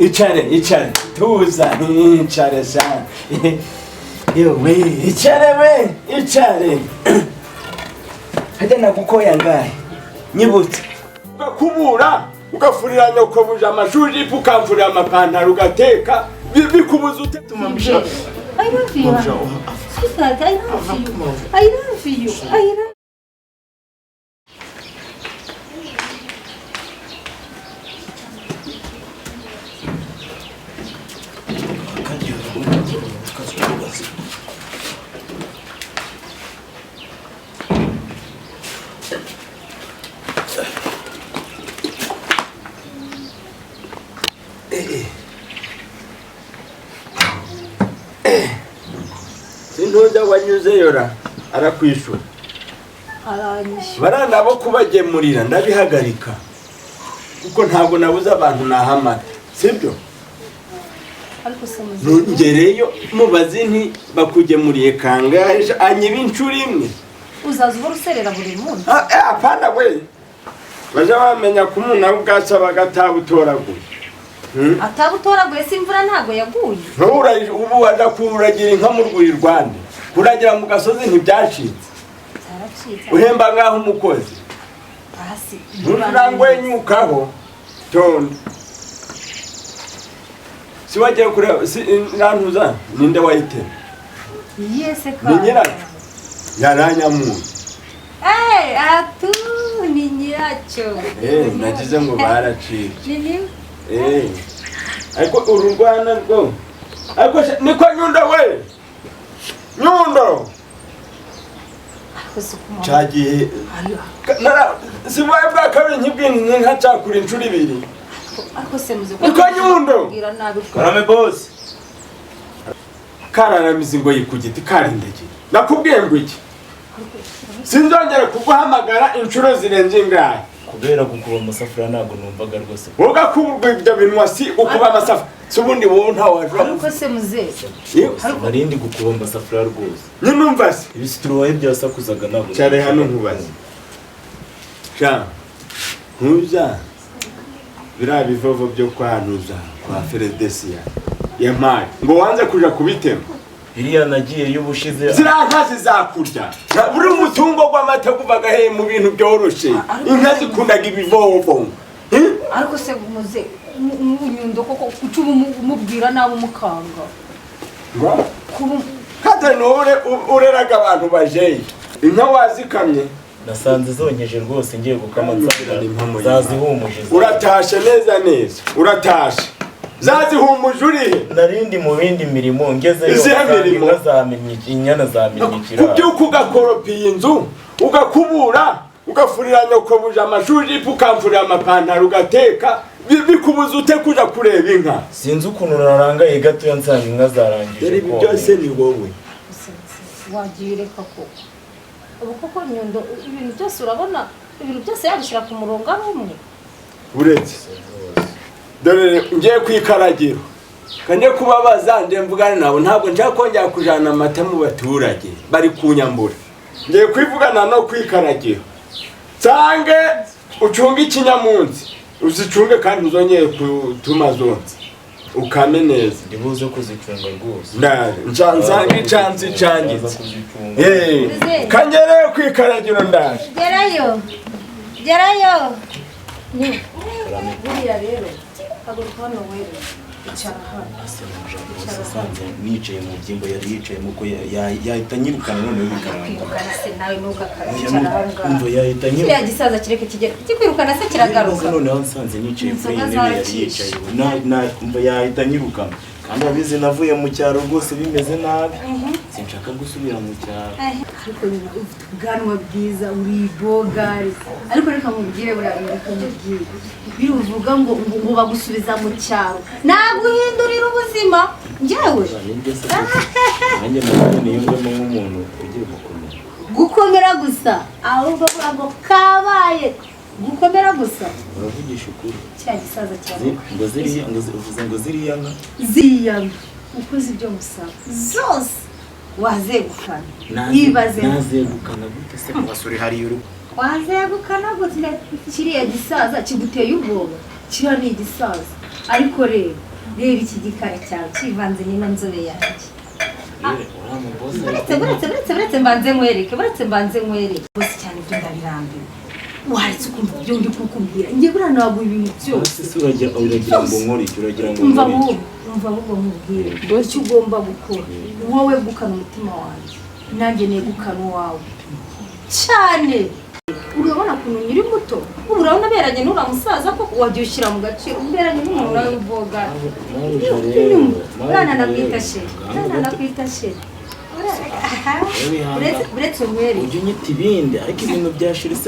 Icare tuza icare sana yewe icare hajya nagukoya ngahe nyibutse ugakubura ugafurira nyoko buje amashuri ukamfurira amapantaro ugateka bikubuza ute tumamisha I love you sweetheart I love you Sintoza wanyuze yora arakwishura barana bo kubagemurira ndabihagarika kuko ntabwo nabuze abantu nahamara sibyo ngereyo mubazi nti bakugemuriye kangaje anyiba inshuro imwe uzaza uruserera buri munsi apana we baje bamenya ko umuntu abugasa bagatabutoraguye atabutoraguye simvura ntago yaguye nturaje ubu waje kuragira inka mu rwuri Rwanda kuragira mu gasozi ntibyacitse uhemba ngaho umukozi hasi nturangwe nyukaho tonde si wagiye kureba nantuza ninde wayite yese ka ni nyiracho yaranyamuntu atu ni nyiracho nagize ngo baraciye nini ariko ururwana rwo ariko niko nyundo we nyundo chagiye nara sibaye bwa kabiri nkibwini nka cakura inshuro ibiri ariko se muze niko nyundo karame boss kararamizi ngo yikugiti karindege nakubwiye ngo iki sinzongera kuguhamagara inshuro zirenze ingahe kubera gukuba amasafuriya ntabwo numvaga rwose ugakuburwa ibyo bintu wasi ukuba amasafuriya si ubundi wowe ntawaje ariko se muze narindi gukuba amasafuriya rwose nyinumva se ibisituruwaye byasakuzaga ntabwo cyane hano nkubaze sha ntuza biriya bivovo byo kwanuza kwa Feredesiya yampaye ngo wanze kuja kubitema iriya nagiye y'ubushize ziriya nka zizakurya buri umutungo w'amata kuvaga he mu bintu byoroshe inka zikundaga ibivovo ariko se muze nyundo koko ucuba umubwira nabo mukanga kandi nure ureraga abantu bajeye inka wazikamye nasanze zonkeje rwose ngiye gukama zazihumuje uratashe neza uratashe zazihumuje urihe narindi mu bindi mirimo ngezeyo inyana zamenyikira kubyuka ugakoropiye inzu ugakubura ugafurira nyoko buje amashuri ukamfurira amapantaro ugateka bikubuza ute kuja kureba inka sinzi ukuntu narangaye gato nsanga inka zarangije ko ibi byose ni wowe wagiye reka koko ubu koko nyundo ibintu byose urabona ibintu byose yabishira ku murongo umwe uretse dore ngiye kwikaragiro kanje kubabaza nje mvugana nabo ntabwo nshaka kongera kujana amata mu baturage bari kunyambura ngiye kwivugana no kwikaragiro sange ucunga ikinyamunsi uzicunge kandi uzongeye kutuma zonse ukame neza ndibuze kuzicunga rwose ndaje nchanzangi chanzi changize kangereye kwikaragiro ndaje gerayo ni buriya rero hano wewe asanze nicaye mu byimbo yari yicaye muko yahita nyirukana none bikaranga se nawe nugakaranga yahita nyirukana ya gisaza kireke kigera kikwirukana se kiragaruka none asanze nicaye kuri intebe yari yicaye na yahita nyirukana kandi abizi navuye mu cyaro rwose bimeze nabi sinshaka gusubira mu cyaro ariko ubwanwa bwiza uri bogari ariko reka mubwire buriya reka mubwire biruvuga ngo bagusubiza mu cyaro naguhindurira ubuzima njyewe nanjye nabonye niyumvemo nk'umuntu ugiye gukomera gusa ahubwo ngo kabaye gukomera gusa uravugisha ukuri cya gisaza cyane ngo ziriya nka ukoze ibyo musaba zose wazegukana nazegukana gute se basuri hari y'urugo wazegukana gute kiriya gisaza kiguteye ubwoba kiriya ni igisaza ariko reba iki gikara cyawe kivanze n'ino nzobe yanjye. Buretse mbanze nkwereke bose cyane ibyo ndabirambiwe. Waretse ukumva ibyo ndi kukubwira njye buriya ntabwo ibintu byose uragira ngo nkore iki umva ahubwo nkubwire icyo ugomba gukora wowe gukana umutima wanjye nanjye negukana uwawe cyane. Urabona ukuntu nyiri muto ubu urabona beranye n'uriya musaza ko wagiye ushyira mu gaciro beranye n'umuntu nawe w'uboga urana nakwita sheri uretse umwere ujya unyita ibindi ariko ibintu byashiritse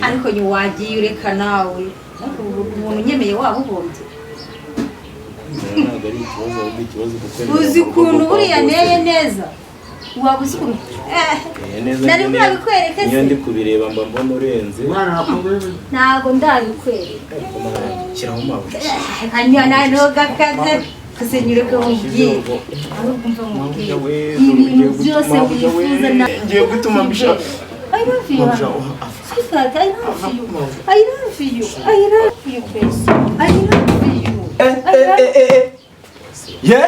ariko wagiye ureka nawe umuntu unyemeye waba uhombye. ntabwo ari ikibazo ahubwo ikibazo kuko uzi ukuntu buriya neye neza waba uzi ukuntu nari bwabikwereke se niyo ndi kubireba mba mbona urenze ntabwo ndabikwereka shyiraho mabuja hanyuma ntugakaze kusenyure ko mubwiye ahubwo mubwiye ibintu byose wifuza na ngiye gutuma mbishaka. I love you. Sweetheart, I love you. I love you. I love you, baby. I love you. Ye?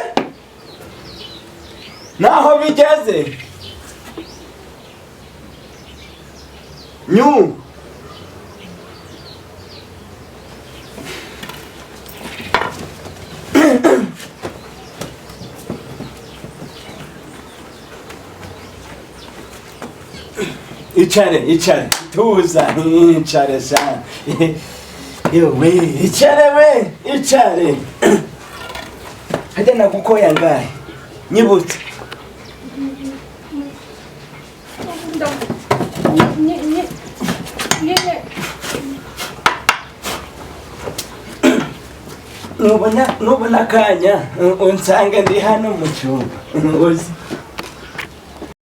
Naho bigeze? Nyu. Icare, tuza, icare sana. Yewe, icare. Hajya nakukoya ngahe? Nyibutse. Nubona kanya unsanga ndi hano mu cyumba. Uzi